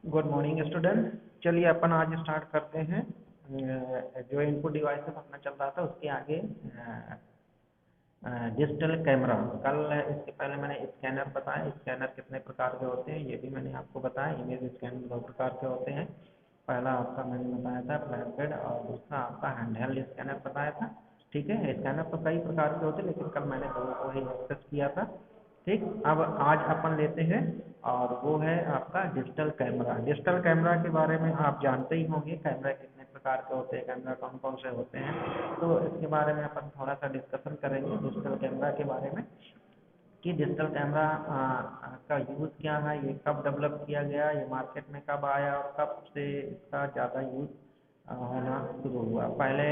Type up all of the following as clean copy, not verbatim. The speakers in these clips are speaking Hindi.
Good morning student. चलिए अपन आज स्टार्ट करते हैं। जो इनपुट डिवाइसेस अपना चल रहा था उसके आगे डिजिटल कैमरा। कल इसके पहले मैंने स्कैनर बताया, स्कैनर कितने प्रकार के होते हैं ये भी मैंने आपको बताया। इमेज स्कैनर दो प्रकार के होते हैं, पहला आपका मैंने बताया था फ्लैट बेड और दूसरा आपका हैंडहेल्ड स्कैनर बताया था। ठीक है, स्कैनर तो कई प्रकार के होते हैं लेकिन कल मैंने दो को ही एक्सेस किया था। ठीक, अब आज अपन लेते हैं और वो है आपका डिजिटल कैमरा। डिजिटल कैमरा के बारे में आप जानते ही होंगे, कैमरा कितने प्रकार के होते हैं, कैमरा कौन कौन से होते हैं, तो इसके बारे में अपन थोड़ा सा डिस्कशन करेंगे डिजिटल कैमरा के बारे में कि डिजिटल कैमरा का यूज़ क्या है, ये कब डेवलप किया गया, ये मार्केट में कब आया और कब से इसका ज़्यादा यूज़ होना शुरू हुआ। पहले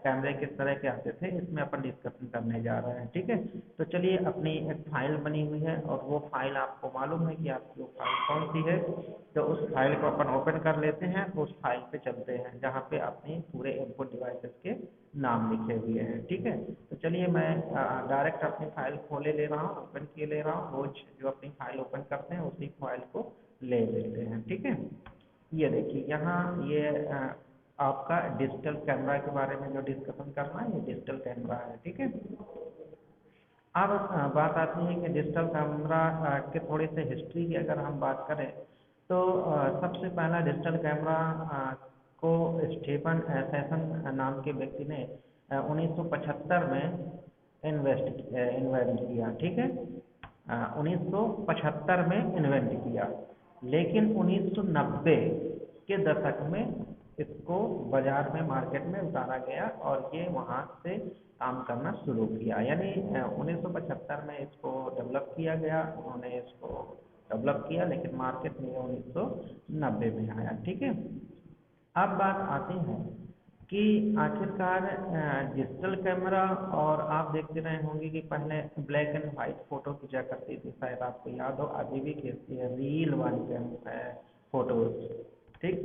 कैमरे किस तरह के आते थे इसमें अपन डिस्कशन करने जा रहे हैं। ठीक है, तो चलिए अपनी एक फाइल बनी हुई है और वो फाइल आपको मालूम है कि आपकी वो फाइल कौन सी है, तो उस फाइल को अपन ओपन कर लेते हैं, उस फाइल पे चलते हैं जहाँ पे अपने पूरे इनपुट डिवाइसेस के नाम लिखे हुए हैं। ठीक है, तो चलिए मैं डायरेक्ट अपनी फाइल खोले ले रहा हूँ, ओपन किए ले रहा हूँ। रोज जो अपनी फाइल ओपन करते हैं उसी फाइल को ले लेते हैं। ठीक है, ये देखिए यहाँ ये आपका डिजिटल कैमरा के बारे में जो डिस्कशन करना है, ये डिजिटल कैमरा है। ठीक है, अब बात आती है कि डिजिटल कैमरा के थोड़े से हिस्ट्री की अगर हम बात करें तो सबसे पहला डिजिटल कैमरा को स्टीफन सेशन नाम के व्यक्ति ने 1975 में इन्वेंट किया। ठीक है, 1975 में इन्वेंट किया, लेकिन 1990 के दशक में इसको बाजार में मार्केट में उतारा गया और ये वहाँ से काम करना शुरू किया। यानी 1975 में इसको डेवलप किया गया, उन्होंने इसको डेवलप किया लेकिन मार्केट में 1990 में आया। ठीक है, अब बात आती है कि आखिरकार डिजिटल कैमरा, और आप देखते रहे होंगे कि पहले ब्लैक एंड वाइट फोटो खींचा करती थी, शायद आपको याद हो, अभी भी खींचती है रील वाली फोटोज। ठीक,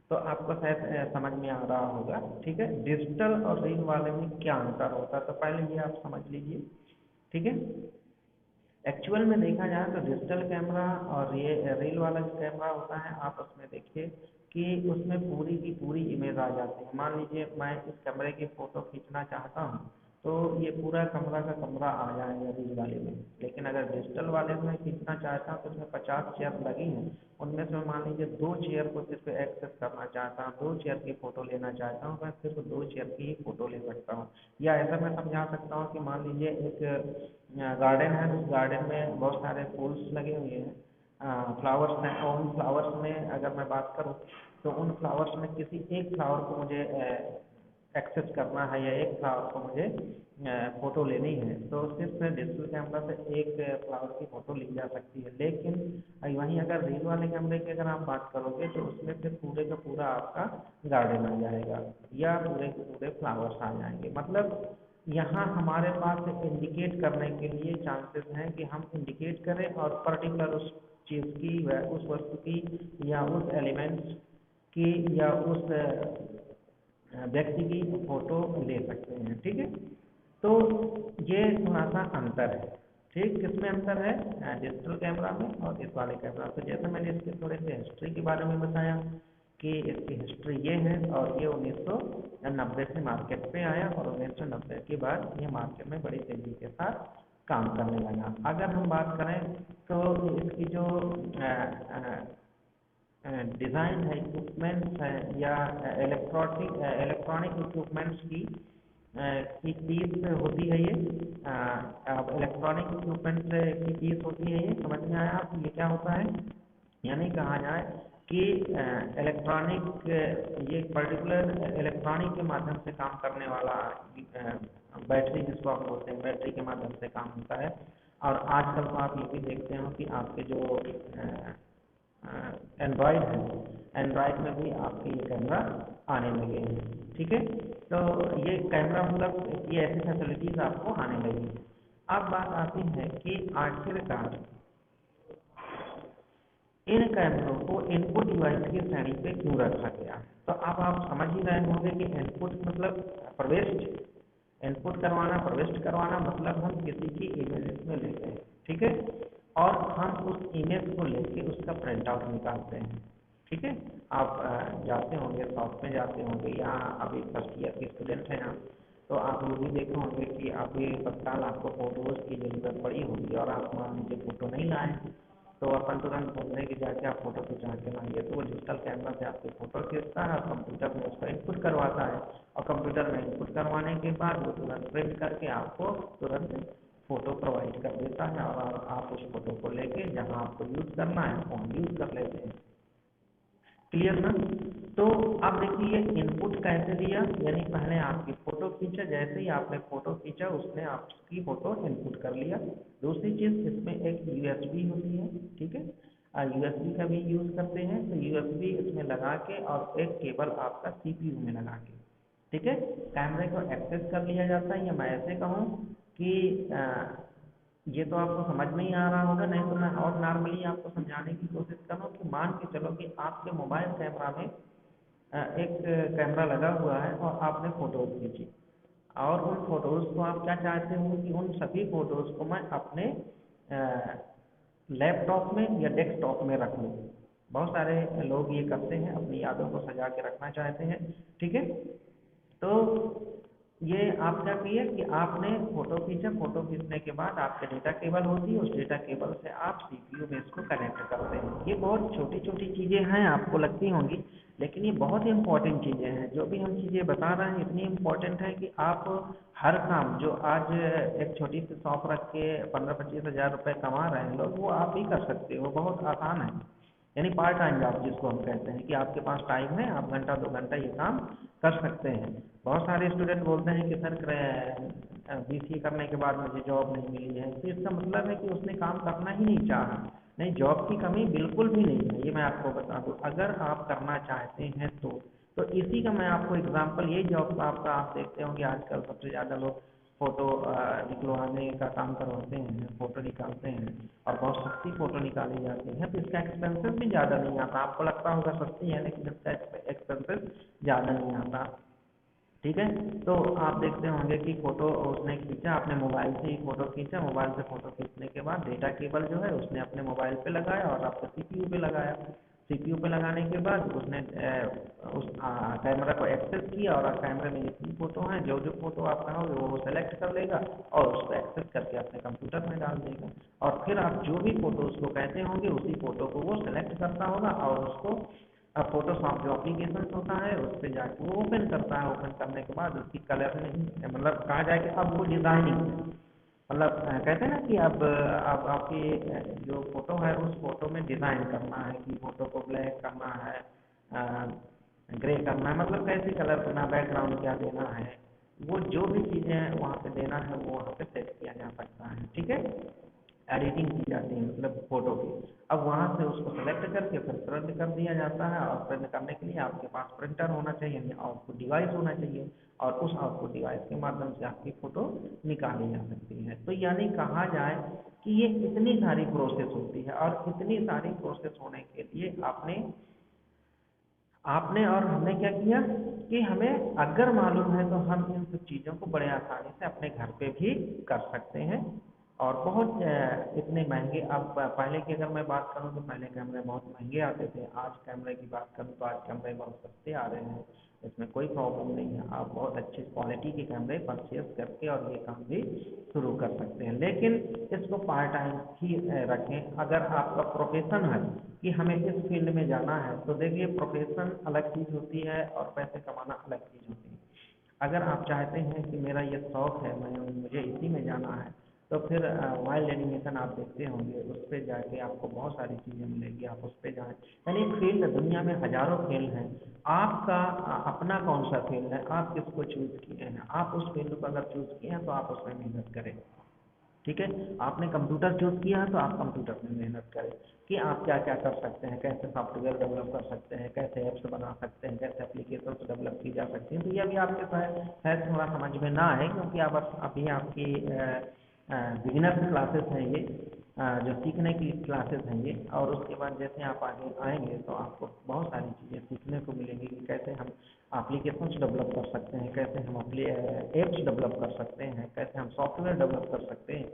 तो आपको शायद समझ में आ रहा होगा। ठीक है, डिजिटल और रील वाले में क्या अंतर होता है, तो पहले ये आप समझ लीजिए। ठीक है, एक्चुअल में देखा जाए तो डिजिटल कैमरा और ये रील वाला जो कैमरा होता है, आप उसमें देखिए कि उसमें पूरी की पूरी इमेज आ जाती है। मान लीजिए मैं इस कैमरे की फ़ोटो खींचना चाहता हूँ तो ये पूरा कमरा का कमरा आ जाएगा रील वाले में, लेकिन अगर डिजिटल वाले में खींचना चाहता हूँ तो उसमें 50 चेयर लगी हैं, उनमें से मान लीजिए 2 चेयर को सिर्फ एक्सेस करना चाहता हूँ, 2 चेयर की फ़ोटो लेना चाहता हूँ, मैं सिर्फ 2 चेयर की ही फ़ोटो ले सकता हूँ। या ऐसा मैं समझा सकता हूँ कि मान लीजिए एक गार्डन है, उस गार्डन में बहुत सारे फूल्स लगे हुए हैं, फ्लावर्स हैं, और उन फ्लावर्स में अगर मैं बात करूं तो उन फ्लावर्स में किसी एक फ्लावर को मुझे एक्सेस करना है या एक फ्लावर को मुझे फ़ोटो लेनी है, तो सिर्फ डिजिटल कैमरा से एक फ्लावर की फ़ोटो ली जा सकती है। लेकिन वहीं अगर रील वाले कैमरे की अगर आप बात करोगे तो उसमें फिर पूरे का पूरा आपका गार्डन आ जाएगा या पूरे के पूरे फ्लावर्स आ जाएंगे। मतलब यहाँ हमारे पास इंडिकेट करने के लिए चांसेस हैं कि हम इंडिकेट करें और पर्टिकुलर उस चीज़ की, उस वस्तु की या उस एलिमेंट्स की या उस व्यक्ति की फोटो ले सकते हैं। ठीक है, तो ये थोड़ा सा अंतर है। ठीक, किसमें अंतर है, डिजिटल कैमरा में और इस वाले कैमरा। तो जैसे मैंने इसके थोड़े से हिस्ट्री के बारे में बताया कि इसकी हिस्ट्री ये है और ये 1990 से मार्केट पे आया और 1990 के बाद ये मार्केट में बड़ी तेजी के साथ काम करने लगा। अगर हम बात करें तो इसकी जो डिज़ाइन है, इक्विपमेंट्स है या इलेक्ट्रॉनिक इक्विपमेंट्स की चीज़ होती है ये, इलेक्ट्रॉनिक इक्विपमेंट्स की चीज़ होती है ये। समझ में आया आप, ये क्या होता है? यानी कहा जाए कि इलेक्ट्रॉनिक, ये पर्टिकुलर इलेक्ट्रॉनिक के माध्यम से काम करने वाला बैटरी जिसको आप बोलते हैं, बैटरी के माध्यम से काम होता है। और आजकल तो आप ये भी देखते हो कि आपके जो एंड्रॉयड है, एंड्रॉयड में भी आपके ये कैमरा आने लगे हैं। ठीक है, तो ये कैमरा मतलब ये ऐसी फैसिलिटीज़ आपको आने लगी। अब बात आती है कि आखिरकार इन कैमरों को इनपुट डिवाइस की श्रेणी पे क्यों रखा गया। तो अब आप समझ ही रहे होंगे कि इनपुट मतलब प्रविष्टि, इनपुट करवाना, प्रविष्ट करवाना, मतलब हम किसी की इमेज में लेते हैं। ठीक है, और हम उस इमेज को लेके उसका प्रिंट आउट निकालते हैं। ठीक है। आप जाते होंगे, शॉप में जाते होंगे, या अभी फर्स्ट ईयर के स्टूडेंट हैं आप, तो आप ये भी देखे होंगे कि अभी तत्काल आपको फोटोज़ की ज़रूरत पड़ी होगी और आप मान लीजिए फ़ोटो नहीं लाए, तो अपन तुरंत बोल रहे हैं कि जाके आप फ़ोटो खिंचा के लाइए, तो वो डिजिटल कैमरा से आपकी फ़ोटो खींचता है और कंप्यूटर में उसका इनपुट करवाता है, और कंप्यूटर में इनपुट करवाने के बाद वो तुरंत प्रिंट करके आपको तुरंत फ़ोटो प्रोवाइड कर देता है, और आप उस फ़ोटो को लेके जहाँ आपको यूज़ करना है वहाँ यूज़ कर लेते हैं। क्लियर ना? तो अब देखिए इनपुट कैसे दिया, यानी पहले आपकी फ़ोटो खींचा, जैसे ही आपने फ़ोटो खींचा उसने आपकी फ़ोटो इनपुट कर लिया। दूसरी चीज़, इसमें एक यूएसबी होती है, ठीक है, यूएसबी का भी यूज़ करते हैं, तो यूएसबी इसमें लगा के और एक केबल आपका सीपीयू में लगा के, ठीक है, कैमरे को एक्सेस कर लिया जाता है। या मैं ऐसे कहूँ कि ये तो आपको समझ में ही आ रहा होगा, नहीं तो मैं और नॉर्मली आपको समझाने की कोशिश कर रहा हूँ कि मान के चलो कि आपके मोबाइल कैमरा में एक कैमरा लगा हुआ है और आपने फ़ोटोज़ खींची, और उन फ़ोटोज़ को आप क्या चाहते हो कि उन सभी फ़ोटोज़ को मैं अपने लैपटॉप में या डेस्कटॉप में रख लूँ। बहुत सारे लोग ये करते हैं, अपनी यादों को सजा के रखना चाहते हैं, ठीक है। तो ये आप क्या किए कि आपने फ़ोटो खींचा, फ़ोटो खींचने के बाद आपके डेटा केबल होती है, उस डेटा केबल से आप सीपीयू में इसको कनेक्ट करते हैं। ये बहुत छोटी छोटी चीज़ें हैं, आपको लगती होंगी, लेकिन ये बहुत ही इम्पोर्टेंट चीज़ें हैं। जो भी हम चीज़ें बता रहे हैं इतनी इम्पोर्टेंट है कि आप हर काम जो आज एक छोटी सी शॉप रख के 15-25 हज़ार रुपये कमा रहे हैं लोग, वो आप भी कर सकते हो, बहुत आसान है। यानी पार्ट टाइम जॉब जिसको हम कहते हैं कि आपके पास टाइम है, आप घंटा 2 घंटा ये काम कर सकते हैं। बहुत सारे स्टूडेंट बोलते हैं कि सर बीसीए करने के बाद मुझे जॉब नहीं मिली है, तो इसका मतलब है कि उसने काम करना ही नहीं चाहा। नहीं, जॉब की कमी बिल्कुल भी नहीं है, ये मैं आपको बता दूँ, अगर आप करना चाहते हैं तो इसी का मैं आपको एग्जांपल, यही जॉब का आपका आप देखते होंगे आजकल सबसे ज़्यादा लोग फ़ोटो निकलवाने का काम करवाते हैं, फ़ोटो निकालते हैं, और बहुत सस्ती फ़ोटो निकाली जाती है, तो इसका एक्सपेंसिव भी ज़्यादा नहीं आता। आपको लगता होगा सस्ती है, लेकिन इसका एक्सपेंसिव ज़्यादा नहीं आता, ठीक है। तो आप देखते होंगे कि फ़ोटो उसने खींचा, अपने मोबाइल से ही फ़ोटो खींचा, मोबाइल से फ़ोटो खींचने के बाद डेटा केबल जो है उसने अपने मोबाइल पे लगाया और आपके सीपीयू पे लगाया। सीपीयू पे लगाने के बाद उसने उस कैमरा को एक्सेस किया, और कैमरे में जितनी फ़ोटो हैं, जो जो फ़ोटो आप कहोगे वो सेलेक्ट कर लेगा और उसको एक्सेस करके अपने कंप्यूटर में डाल देगा, और फिर आप जो भी फ़ोटो उसको कहते होंगे उसी फ़ोटो को वो सेलेक्ट करता होगा और उसको अब फोटोशॉप जो एप्लीकेशन होता है उस पर जाके वो ओपन करता है। ओपन करने के बाद उसकी कलर नहीं, मतलब कहा जाए कि अब वो डिज़ाइनिंग, मतलब कहते हैं ना कि अब आपकी जो फ़ोटो है उस फ़ोटो में डिज़ाइन करना है, कि फ़ोटो को ब्लैक करना है, ग्रे करना है, मतलब कैसे कलर करना, बैकग्राउंड क्या देना है, वो जो भी चीज़ें वहाँ पे देना है वो वहाँ पे सेट किया जा सकता है, ठीक है। एडिटिंग की जाती है मतलब फ़ोटो की। अब वहाँ से उसको सेलेक्ट करके फिर प्रिंट कर दिया जाता है, और प्रिंट करने के लिए आपके पास प्रिंटर होना चाहिए, यानी आउटपुट डिवाइस होना चाहिए, और उस आउटपुट डिवाइस के माध्यम से आपकी फ़ोटो निकाली जा सकती है। तो यानी कहा जाए कि ये इतनी सारी प्रोसेस होती है, और इतनी सारी प्रोसेस होने के लिए आपने आपने और हमने क्या किया कि हमें अगर मालूम है तो हम इन सब चीज़ों को बड़े आसानी से अपने घर पे भी कर सकते हैं। और बहुत इतने महंगे, अब पहले की अगर मैं बात करूं तो पहले कैमरे बहुत महंगे आते थे, आज कैमरे की बात करूं तो आज कैमरे बहुत सस्ते आ रहे हैं, इसमें कोई प्रॉब्लम नहीं है। आप बहुत अच्छी क्वालिटी के कैमरे परचेज करके और ये काम भी शुरू कर सकते हैं, लेकिन इसको पार्ट टाइम ही रखें। अगर आपका प्रोफेशन है कि हमें इस फील्ड में जाना है, तो देखिए प्रोफेशन अलग चीज़ होती है और पैसे कमाना अलग चीज़ होती है। अगर आप चाहते हैं कि मेरा ये शौक़ है, मुझे इसी में जाना है, तो फिर वाइल्ड एनिमेशन आप देखते होंगे, उस पर जाके आपको बहुत सारी चीज़ें मिलेगी, आप उस पर जाएँ। यानी फील्ड दुनिया में हज़ारों फील्ड हैं, आपका अपना कौन सा फील्ड है, आप किसको चूज़ किए हैं, आप उस फील्ड को अगर चूज़ किए हैं तो आप उसमें मेहनत करें, ठीक है। आपने कंप्यूटर चूज़ किया है तो आप कंप्यूटर में मेहनत करें कि आप क्या क्या कर सकते हैं, कैसे सॉफ्टवेयर डेवलप कर सकते हैं, कैसे ऐप्स बना सकते हैं, कैसे एप्लीकेशन डेवलप की जा सकती हैं। तो ये अभी आपके शायद थोड़ा समझ में ना आए, क्योंकि आप अभी आपकी बिगिनर क्लासेस हैं ये, जो सीखने की क्लासेस हैं ये, और उसके बाद जैसे आप आगे आएंगे तो आपको बहुत सारी चीज़ें सीखने को मिलेंगी कि कैसे हम एप्लीकेशंस डेवलप कर सकते हैं, कैसे हम अपने एप्स डेवलप कर सकते हैं, कैसे हम सॉफ्टवेयर डेवलप कर सकते हैं।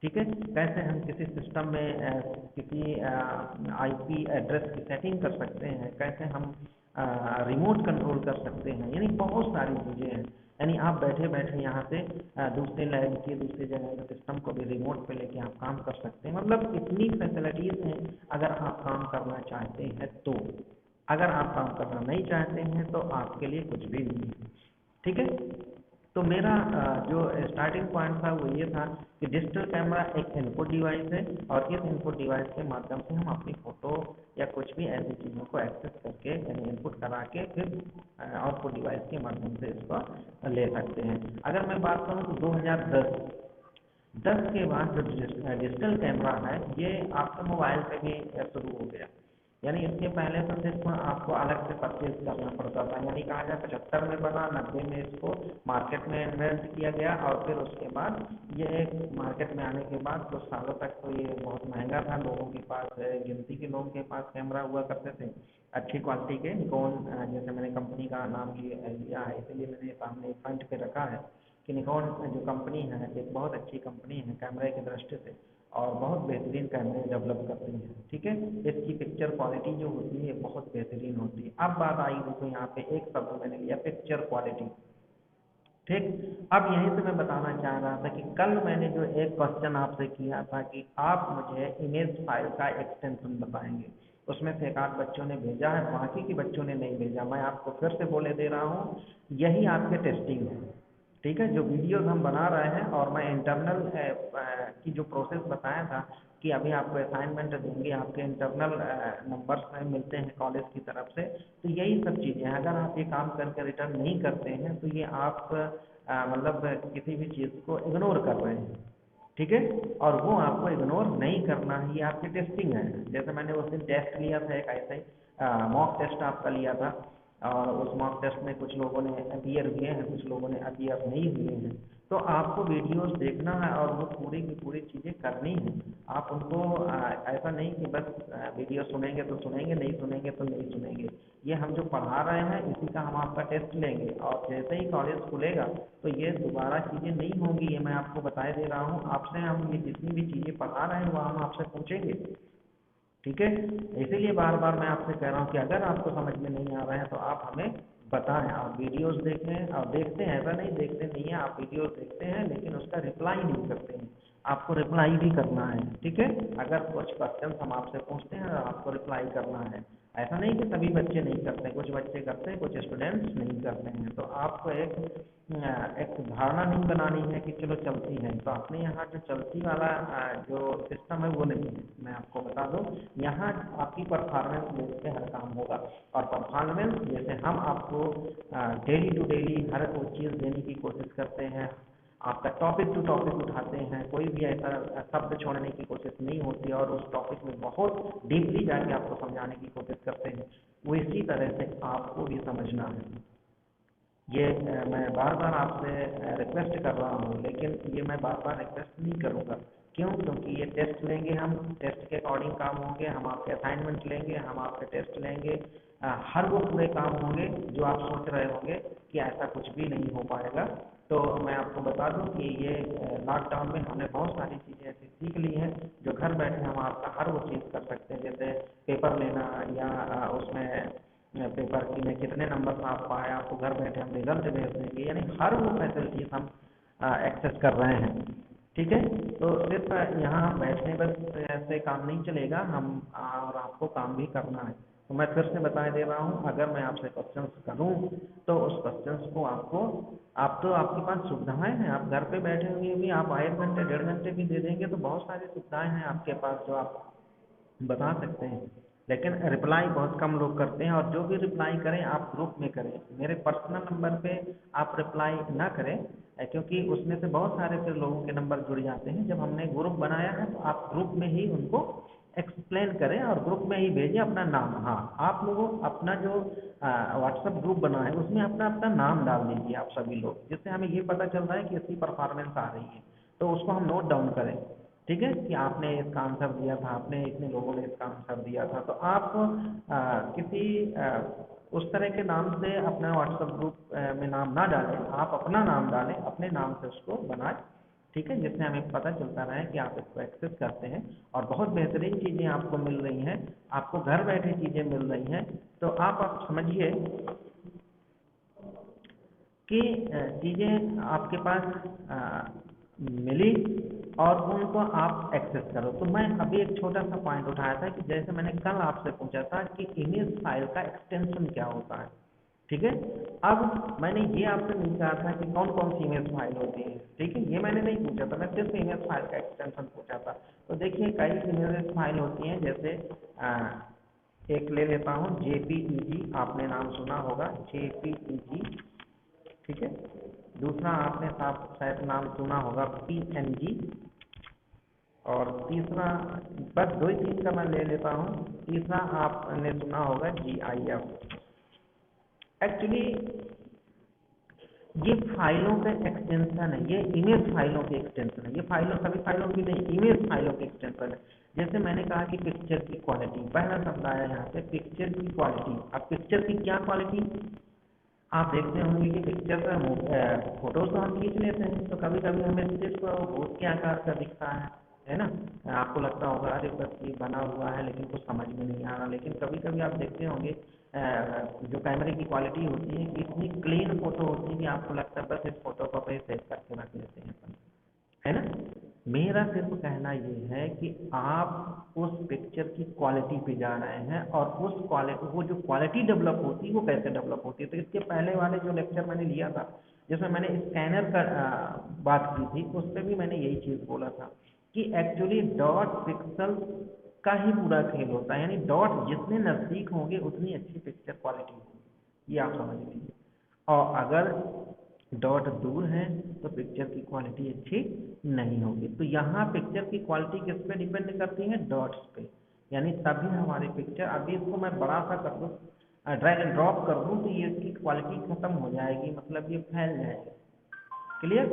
ठीक है। कैसे हम किसी सिस्टम में किसी आईपी एड्रेस की सेटिंग कर सकते हैं, कैसे हम रिमोट कंट्रोल कर सकते हैं, यानी बहुत सारी चीज़ें हैं। यानी आप बैठे बैठे यहाँ से दूसरे लैब के दूसरी जगह के सिस्टम को भी रिमोट पे लेके आप काम कर सकते हैं। मतलब इतनी फैसिलिटीज़ हैं अगर आप काम करना चाहते हैं तो। अगर आप काम करना नहीं चाहते हैं तो आपके लिए कुछ भी नहीं है। ठीक है। तो मेरा जो स्टार्टिंग पॉइंट था वो ये था कि डिजिटल कैमरा एक इनपुट डिवाइस है और इस इनपुट डिवाइस के माध्यम से हम अपनी फ़ोटो या कुछ भी ऐसी चीज़ों को एक्सेस करके यानी इनपुट करा के फिर आउटपुट डिवाइस के माध्यम से इसको ले सकते हैं। अगर मैं बात करूँ तो 2010 के बाद जो डिजिटल कैमरा है ये आपके मोबाइल पे भी शुरू हो गया। यानी इसके पहले तो सिर्फ आपको अलग से परचेज करना पड़ता था, यानी कहा जाए 75 में बना, 90 में इसको मार्केट में इन्वेंट किया गया और फिर उसके बाद ये मार्केट में आने के बाद कुछ सालों तक तो ये बहुत महंगा था। लोगों के पास गिनती के लोगों के पास कैमरा हुआ करते थे अच्छी क्वालिटी के निकॉन, जैसे मैंने कंपनी का नाम लिया है इसलिए मैंने सामने फ्रंट पे रखा है कि निकॉन जो कंपनी है एक बहुत अच्छी कंपनी है कैमरे की दृष्टि से और बहुत बेहतरीन कैमरे डेवलप करती है। ठीक है। इसकी पिक्चर क्वालिटी जो होती है बहुत बेहतरीन होती है। अब बात आई देखो यहाँ पे एक शब्द मैंने लिया पिक्चर क्वालिटी। ठीक। अब यहीं से मैं बताना चाह रहा था कि कल मैंने जो एक क्वेश्चन आपसे किया था कि आप मुझे इमेज फाइल का एक्सटेंशन बताएंगे, उसमें से एक आध बच्चों ने भेजा है, बाकी के बच्चों ने नहीं भेजा। मैं आपको फिर से बोले दे रहा हूँ, यही आपके टेस्टिंग है। ठीक है। जो वीडियोस हम बना रहे हैं और मैं इंटरनल की जो प्रोसेस बताया था कि अभी आपको असाइनमेंट देंगे, आपके इंटरनल नंबर्स में मिलते हैं कॉलेज की तरफ से, तो यही सब चीज़ें हैं। अगर आप ये काम करके रिटर्न नहीं करते हैं तो ये आप मतलब किसी भी चीज़ को इग्नोर कर रहे हैं। ठीक है। और वो आपको इग्नोर नहीं करना है, ये आपकी टेस्टिंग है। जैसे मैंने उस दिन टेस्ट लिया था एक ऐसे ही मॉक टेस्ट आपका लिया था और उस मॉक टेस्ट में कुछ लोगों ने अपीयर हुए हैं, कुछ लोगों ने अपीयर नहीं हुए हैं। तो आपको वीडियोस देखना है और वो पूरी की पूरी चीज़ें करनी है। आप उनको ऐसा नहीं कि बस वीडियो सुनेंगे तो सुनेंगे, नहीं सुनेंगे तो नहीं सुनेंगे। ये हम जो पढ़ा रहे हैं इसी का हम आपका टेस्ट लेंगे और जैसे ही कॉलेज खुलेगा तो ये दोबारा चीज़ें नहीं होंगी, ये मैं आपको बताए दे रहा हूँ। आपसे हम ये जितनी भी चीज़ें पढ़ा रहे हैं वो हम आपसे पूछेंगे। ठीक है। इसीलिए बार बार मैं आपसे कह रहा हूँ कि अगर आपको समझ में नहीं आ रहा है तो आप हमें बताएं। आप वीडियोस देखें और देखते हैं, ऐसा नहीं देखते नहीं है, आप वीडियोस देखते हैं लेकिन उसका रिप्लाई नहीं करते हैं। आपको रिप्लाई भी करना है। ठीक है। अगर कुछ क्वेश्चन हम आपसे पूछते हैं और आपको रिप्लाई करना है। ऐसा नहीं कि सभी बच्चे नहीं करते, कुछ बच्चे करते हैं, कुछ स्टूडेंट्स नहीं करते हैं। तो आपको एक धारणा नहीं बनानी है कि चलो चलती है, तो अपने यहाँ जो चलती वाला जो सिस्टम है वो नहीं है। मैं आपको बता दूं, यहाँ आपकी परफॉर्मेंस बेस पे हर काम होगा और परफॉर्मेंस जैसे हम आपको डेली टू डेली हर वो चीज़ देने की कोशिश करते हैं, आपका टॉपिक टू टॉपिक उठाते हैं, कोई भी ऐसा शब्द छोड़ने की कोशिश नहीं होती और उस टॉपिक में बहुत डीपली जाके आपको समझाने की कोशिश करते हैं, वो इसी तरह से आपको भी समझना है। ये मैं बार बार आपसे रिक्वेस्ट कर रहा हूँ, लेकिन ये मैं बार बार रिक्वेस्ट नहीं करूँगा। क्यों? क्योंकि ये टेस्ट लेंगे, हम टेस्ट के अकॉर्डिंग काम होंगे, हम आपके असाइनमेंट लेंगे, हम आपके टेस्ट लेंगे, हर वो पूरे काम होंगे जो आप सोच रहे होंगे कि ऐसा कुछ भी नहीं हो पाएगा। तो मैं आपको बता दूं कि ये लॉकडाउन में हमने बहुत सारी चीज़ें ऐसी सीख ली हैं जो घर बैठे हम आपका हर वो चीज़ कर सकते हैं, जैसे पेपर लेना या उसमें पेपर की में कितने नंबर आप पाए, आपको घर बैठे हम रिजल्ट भेज देंगे, यानी हर वो फैसिलिटीज हम एक्सेस कर रहे हैं। ठीक है। तो सिर्फ यहाँ हम बैठने बस से काम नहीं चलेगा, हम और आपको काम भी करना है। तो मैं फिर से बता दे रहा हूँ, अगर मैं आपसे क्वेश्चंस करूँ तो उस क्वेश्चंस को आपको आप तो आपके पास सुविधाएं हैं, आप घर पे बैठे हुए भी आप 1 घंटे 1.5 घंटे भी दे देंगे तो बहुत सारी सुविधाएं हैं आपके पास जो आप बता सकते हैं। लेकिन रिप्लाई बहुत कम लोग करते हैं और जो भी रिप्लाई करें आप ग्रुप में करें, मेरे पर्सनल नंबर पे आप रिप्लाई ना करें, क्योंकि उसमें से बहुत सारे फिर लोगों के नंबर जुड़ जाते हैं। जब हमने ग्रुप बनाया है तो आप ग्रुप में ही उनको एक्सप्लेन करें और ग्रुप में ही भेजें अपना नाम। हाँ, आप लोगों अपना जो व्हाट्सएप ग्रुप बना है उसमें अपना अपना नाम डाल दीजिए आप सभी लोग, जिससे हमें ये पता चल रहा है कि इसकी परफॉर्मेंस आ रही है, तो उसको हम नोट डाउन करें। ठीक है, कि आपने इसका आंसर दिया था, आपने इतने लोगों ने इसका आंसर दिया था। तो आप किसी उस तरह के नाम से अपना व्हाट्सएप ग्रुप में नाम ना डालें, आप अपना नाम डालें, अपने नाम से उसको बनाएं ठीक है, जिससे हमें पता चलता रहे कि आप इसको एक्सेस करते हैं और बहुत बेहतरीन चीज़ें आपको मिल रही हैं, आपको घर बैठे चीज़ें मिल रही हैं। तो आप समझिए कि चीज़ें आपके पास मिली और उनको आप एक्सेस करो। तो मैं अभी एक छोटा सा पॉइंट उठाया था कि जैसे मैंने कल आपसे पूछा था कि इमेज फाइल का एक्सटेंशन क्या होता है, ठीक है। अब मैंने ये आपसे नहीं कहा था कि कौन कौन सी इमेज फाइल होती है, ठीक है, ये मैंने नहीं पूछा था, मैं सिर्फ इमेज फाइल का एक्सटेंशन पूछा था। तो देखिए कई इमेज फाइल होती हैं, जैसे एक ले लेता हूँ जेपीईजी, आपने नाम सुना होगा जेपीईजी, ठीक है। दूसरा आपने शायद नाम सुना होगा पीएनजी, और तीसरा, बस दो ही तीन का मैं ले लेता हूँ, तीसरा आपने सुना होगा जीआईएफ। एक्चुअली ये फाइलों का एक्सटेंशन है, ये इमेज फाइलों के एक्सटेंशन है, ये फाइलों सभी फाइलों की नहीं, इमेज फाइलों के एक्सटेंशन है। जैसे मैंने कहा कि पिक्चर की क्वालिटी, पहला शब्द आया यहाँ पे पिक्चर की क्वालिटी। अब पिक्चर की क्या क्वालिटी, आप देखते होंगे कि पिक्चर का फोटोज तो हम खींच लेते हैं, तो कभी कभी हमें सिर्फ भूत के आकार का दिखता है ना। आपको लगता होगा अरे बस ये बना हुआ है, लेकिन कुछ समझ में नहीं आ रहा। लेकिन कभी कभी आप देखते होंगे जो कैमरे की क्वालिटी होती है कि इतनी क्लीन फोटो होती है कि आपको लगता है बस इस फोटो को अपने सेव करके रख लेते हैं अपन, है ना। मेरा सिर्फ कहना ये है कि आप उस पिक्चर की क्वालिटी पे जा रहे हैं, और उस क्वालिटी, वो जो क्वालिटी डेवलप होती है वो कैसे डेवलप होती है। तो इसके पहले वाले जो लेक्चर मैंने लिया था, जिसमें मैंने स्कैनर का बात की थी, उस पर भी मैंने यही चीज़ बोला था कि एक्चुअली डॉट पिक्सल का ही पूरा खेल होता है, यानी डॉट जितने नज़दीक होंगे उतनी अच्छी पिक्चर क्वालिटी होगी, ये आप समझ लीजिए। और अगर डॉट दूर है तो पिक्चर की क्वालिटी अच्छी नहीं होगी। तो यहाँ पिक्चर की क्वालिटी किस पे डिपेंड करती है, डॉट्स पे। यानी तभी हमारी पिक्चर, अभी इसको मैं बड़ा सा कर दूँ, ड्रैग एंड ड्रॉप कर दूँ, तो ये इसकी क्वालिटी खत्म हो जाएगी, मतलब ये फैल जाएगी। क्लियर।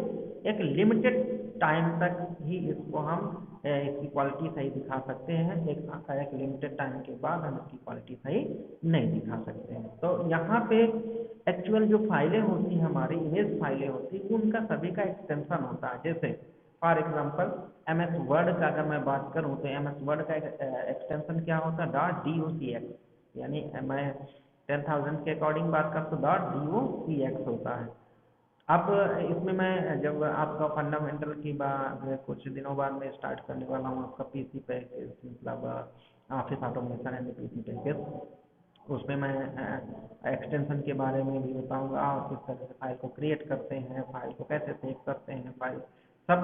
एक लिमिटेड टाइम तक ही इसको हम इसकी क्वालिटी सही दिखा सकते हैं, एक लिमिटेड टाइम के बाद हम इसकी क्वालिटी सही नहीं दिखा सकते हैं। तो यहाँ पे एक्चुअल जो फाइलें होती हैं हमारी, इमेज फाइलें होती हैं, उनका सभी का एक्सटेंशन होता है। जैसे for example M S word का अगर मैं बात करूँ, तो एम एस वर्ड का एक्सटेंशन क्या होता है, .docx, यानी मैं 10,000 के अकॉर्डिंग बात कर तो .docx होता है। अब इसमें मैं जब आपका फंडामेंटल की बात कुछ दिनों बाद में स्टार्ट करने वाला हूँ, आपका पीसी पैकेज, मतलब office automation and PC package, उसमें मैं एक्सटेंशन के बारे में भी बताऊंगा, और किस तरह से फाइल को क्रिएट करते हैं, फाइल को कैसे सेव करते हैं, फाइल सब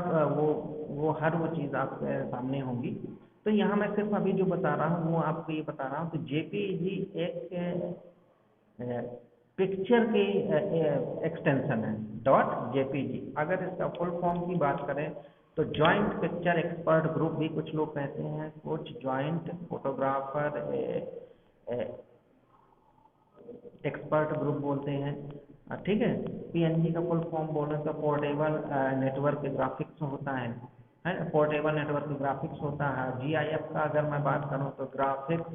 वो हर वो चीज़ आपके सामने होगी। तो यहाँ मैं सिर्फ अभी जो बता रहा हूँ वो आपको ये बता रहा हूँ कि जेपीजी एक पिक्चर की एक्सटेंशन है, .jpg। अगर इसका फुल फॉर्म की बात करें तो जॉइंट पिक्चर एक्सपर्ट ग्रुप भी कुछ लोग कहते हैं, कुछ जॉइंट फोटोग्राफर एक्सपर्ट ग्रुप बोलते हैं, ठीक है। पीएनजी का फुल फॉर्म बोले तो पोर्टेबल नेटवर्क ग्राफिक्स होता है ना, पोर्टेबल नेटवर्क ग्राफिक्स होता है। जीआईएफ का अगर मैं बात करूं तो ग्राफिक्स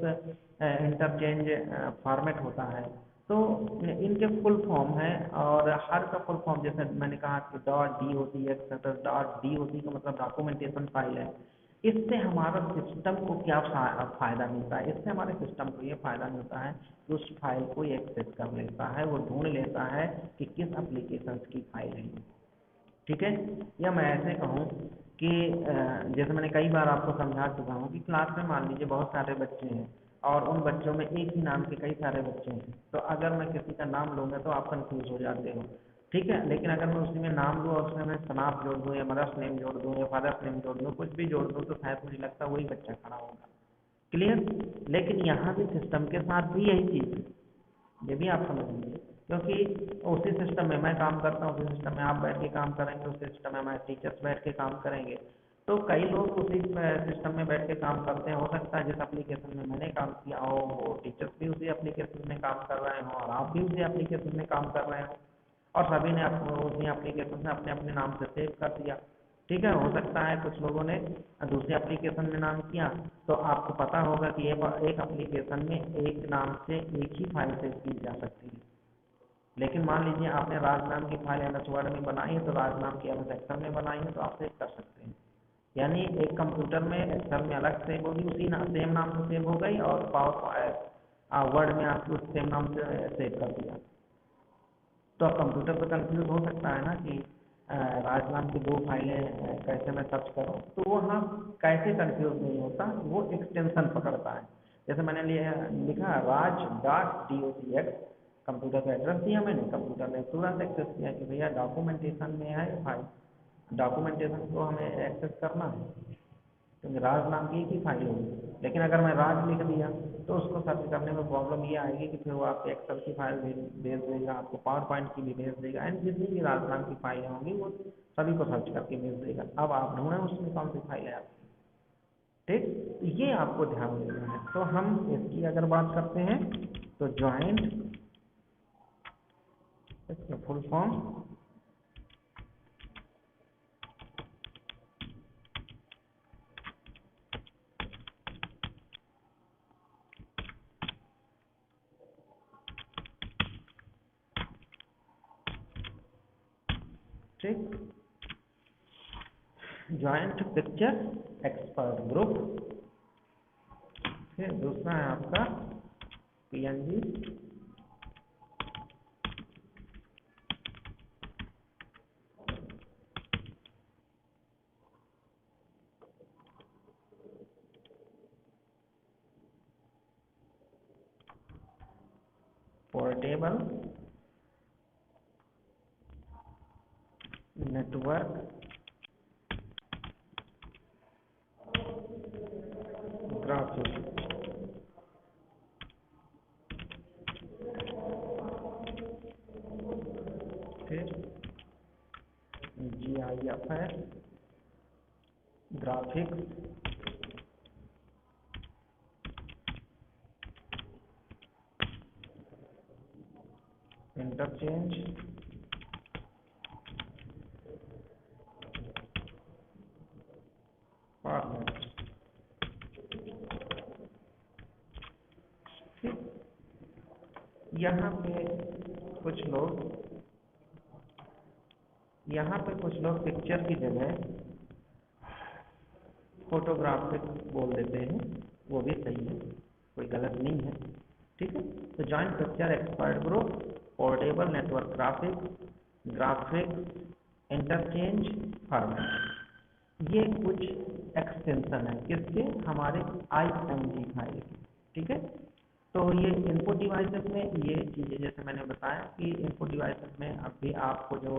इंटरचेंज फॉर्मेट होता है। तो इनके फुल फॉर्म है, और हर का फुल फॉर्म जैसे मैंने कहा कि .d होती है, .d होती है का मतलब डॉक्यूमेंटेशन फाइल है। इससे हमारा सिस्टम को क्या फ़ायदा मिलता है, इससे हमारे सिस्टम को ये फ़ायदा मिलता है कि उस फाइल को ये एक्सेस कर लेता है, वो ढूंढ लेता है कि किस एप्लीकेशन की फाइल है, ठीक है। या मैं ऐसे कहूँ कि जैसे मैंने कई बार आपको समझा चुका हूँ कि क्लास में मान लीजिए बहुत सारे बच्चे हैं, और उन बच्चों में एक ही नाम के कई सारे बच्चे हैं, तो अगर मैं किसी का नाम लूँगा तो आप कंफ्यूज हो जाते हो, ठीक है। लेकिन अगर मैं उसी में नाम लूँ और उसमें मैं सनाप जोड़ दूँ, या मदर्स नेम जोड़ दूँ, या फादर्स नेम जोड़ दूँ, कुछ भी जोड़ दूँ, तो शायद मुझे लगता है वही बच्चा खड़ा होगा। क्लियर। लेकिन यहाँ भी सिस्टम के साथ भी यही चीज़ है, ये भी आप समझ लीजिए, क्योंकि उसी सिस्टम में मैं काम करता हूँ, उसी सिस्टम में आप बैठ के काम करेंगे, उसी सिस्टम में हमारे टीचर्स बैठ के काम करेंगे। तो कई लोग उसी सिस्टम में बैठ के काम करते हैं, हो सकता है जिस एप्लीकेशन में मैंने काम किया हो वो टीचर्स भी उसी एप्लीकेशन में काम कर रहे हो, और आप भी उसी एप्लीकेशन में काम कर रहे हो, और सभी ने उसी एप्लीकेशन में अपने अपने नाम से सेव कर दिया, ठीक है। हो सकता है कुछ लोगों ने दूसरे एप्लीकेशन में नाम किया, तो आपको पता होगा कि एक एप्लीकेशन में एक नाम से एक ही फाइल सेव की जा सकती है, लेकिन मान लीजिए आपने राज नाम की फाइल MS वर्ड में बनाई है, तो राज नाम की MS एक्सेल में बनाई है, तो आप सेव कर सकते हैं। यानी एक कंप्यूटर में एक्सेल में अलग सेव होगी, उसी सेम नाम से सेव हो गई, और पावर वर्ड में आपको उस सेम नाम से सेव कर दिया। तो अब कंप्यूटर पर कंफ्यूज हो सकता है ना कि राज नाम की 2 फाइलें कैसे मैं सर्च करूं, तो वो हाँ कैसे कंफ्यूज नहीं होता, वो एक्सटेंशन पकड़ता है। जैसे मैंने लिखा raj.docx, कंप्यूटर का एड्रेस दिया मैंने, कंप्यूटर ने तुरंत एक्सेस किया कि भैया डॉक्यूमेंटेशन में है फाइल, डॉक्यूमेंटेशन को हमें एक्सेस करना है, क्योंकि राज नाम की एक ही फाइल होगी। लेकिन अगर मैं राज लिख दिया तो उसको सर्च करने में प्रॉब्लम ये आएगी कि फिर वो आपको एक्सेल की फाइल भेज देगा, आपको पावर पॉइंट की भी भेज देगा, एंड जितनी भी राज नाम की फाइलें होंगी वो सभी को सर्च करके भेज देगा। अब आप ढूंढें उसमें कौन सी फाइल है आपकी। ठीक, ये आपको ध्यान देना है। तो हम इसकी अगर बात करते हैं तो ज्वाइंट, इसका फुल फॉर्म ठीक, ज्वाइंट पिक्चर एक्सपर्ट ग्रुप। फिर दूसरा है आपका PNG, पोर्टेबल नेटवर्क ग्राफिक्स। फिर GIF ग्राफिक्स इंटरचेंज फॉर्मेट। यहाँ पे कुछ लोग पिक्चर की जगह फोटोग्राफिक बोल देते हैं, वो भी सही है, कोई गलत नहीं है। ठीक है, तो joint picture expert group, portable network graphics interchange format, ये कुछ एक्सटेंशन है किसके, हमारे IMG फाइल के। ठीक है, तो ये इनपुट डिवाइसेस में ये चीज़ें जैसे मैंने बताया कि इनपुट डिवाइसेस में अभी आपको जो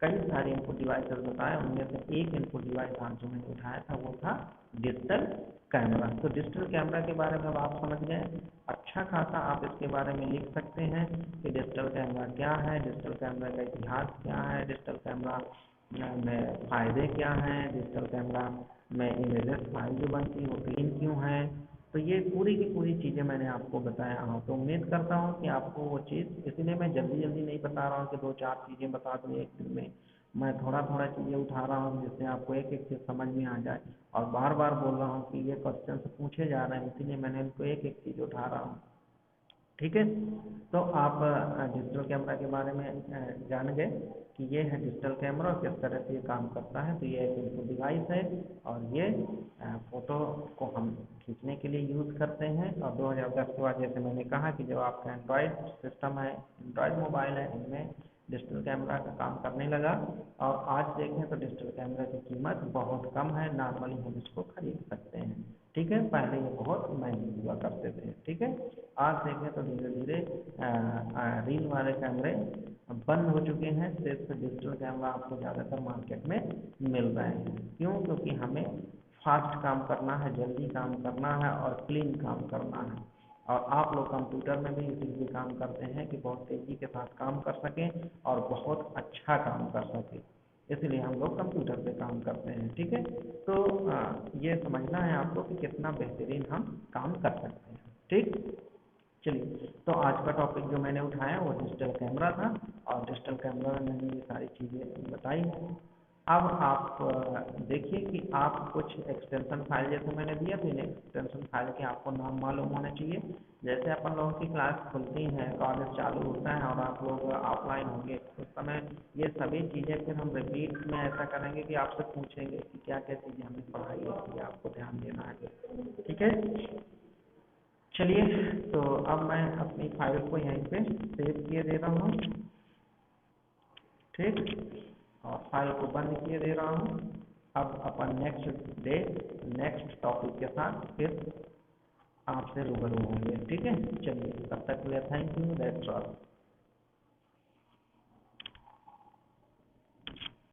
कई सारे इनपुट डिवाइसेस बताए, उनमें से एक इनपुट डिवाइस आज जो मैंने उठाया था वो था डिजिटल कैमरा। तो डिजिटल कैमरा के बारे में अब आप समझ गए, अच्छा खासा आप इसके बारे में लिख सकते हैं कि डिजिटल कैमरा क्या है, डिजिटल कैमरा का इतिहास क्या है, डिजिटल कैमरा में फ़ायदे क्या हैं, डिजिटल कैमरा में इमेजेस फाइल जो बनती है वो क्लीन क्यों है। तो ये पूरी की पूरी चीज़ें मैंने आपको बताया हूँ। तो उम्मीद करता हूँ कि आपको वो चीज़, इसलिए मैं जल्दी जल्दी नहीं बता रहा हूँ कि 2-4 चीज़ें बता दूँ एक दिन में, मैं थोड़ा थोड़ा चीज़ें उठा रहा हूँ जिससे आपको एक एक चीज़ समझ में आ जाए, और बार बार बोल रहा हूँ कि ये क्वेश्चन पूछे जा रहे हैं, इसीलिए मैंने इनको एक एक चीज़ उठा रहा हूँ। ठीक है, तो आप डिजिटल कैमरा के बारे में जान गए कि ये है डिजिटल कैमरा और किस तरह से ये काम करता है। तो ये एक इनपुट डिवाइस है और ये फ़ोटो को हम खींचने के लिए यूज़ करते हैं। और 2010 के बाद जैसे मैंने कहा कि जब आपका एंड्रॉयड सिस्टम है, एंड्रॉयड मोबाइल है, इनमें डिजिटल कैमरा का काम करने लगा। और आज देखें तो डिजिटल कैमरा की कीमत बहुत कम है, नॉर्मली हम इसको खरीद सकते हैं। ठीक है, पहले ये बहुत महंगे हुआ करते थे। ठीक है, आज देखें तो धीरे धीरे रील वाले कैमरे बंद हो चुके हैं, सिर्फ डिजिटल कैमरा आपको ज़्यादातर मार्केट में मिल रहे हैं। क्यों? क्योंकि हमें फास्ट काम करना है, जल्दी काम करना है और क्लीन काम करना है। और आप लोग कंप्यूटर में भी इसीलिए काम करते हैं कि बहुत तेज़ी के साथ काम कर सकें और बहुत अच्छा काम कर सकें, इसलिए हम लोग कंप्यूटर पे काम करते हैं। ठीक है, तो ये समझना है आपको कि कितना बेहतरीन हम काम कर सकते हैं। ठीक, चलिए, तो आज का टॉपिक जो मैंने उठाया वो डिजिटल कैमरा था, और डिजिटल कैमरा में मैंने ये सारी चीज़ें बताई हैं। अब आप देखिए कि आप कुछ एक्सटेंशन फाइल जैसे मैंने दिया तो इन एक्सटेंशन फाइल के आपको नाम मालूम होने चाहिए। जैसे अपन लोगों की क्लास खुलती है, कॉलेज चालू होता है और आप लोग ऑफलाइन होंगे उस समय ये सभी चीज़ें फिर हम रिपीट में ऐसा करेंगे कि आपसे पूछेंगे कि क्या क्या चीज़ें हमने पढ़ाई है, ये आपको ध्यान देना है। ठीक है, चलिए तो अब मैं अपनी फाइल को यहीं पे सेव किए दे रहा हूँ। ठीक, और फाइल को बंद किए दे रहा हूँ। अब अपन नेक्स्ट डे नेक्स्ट टॉपिक के साथ फिर आपसे रूबरू होंगे। ठीक है, चलिए तब तक के लिए थैंक यू, दैट्स ऑल।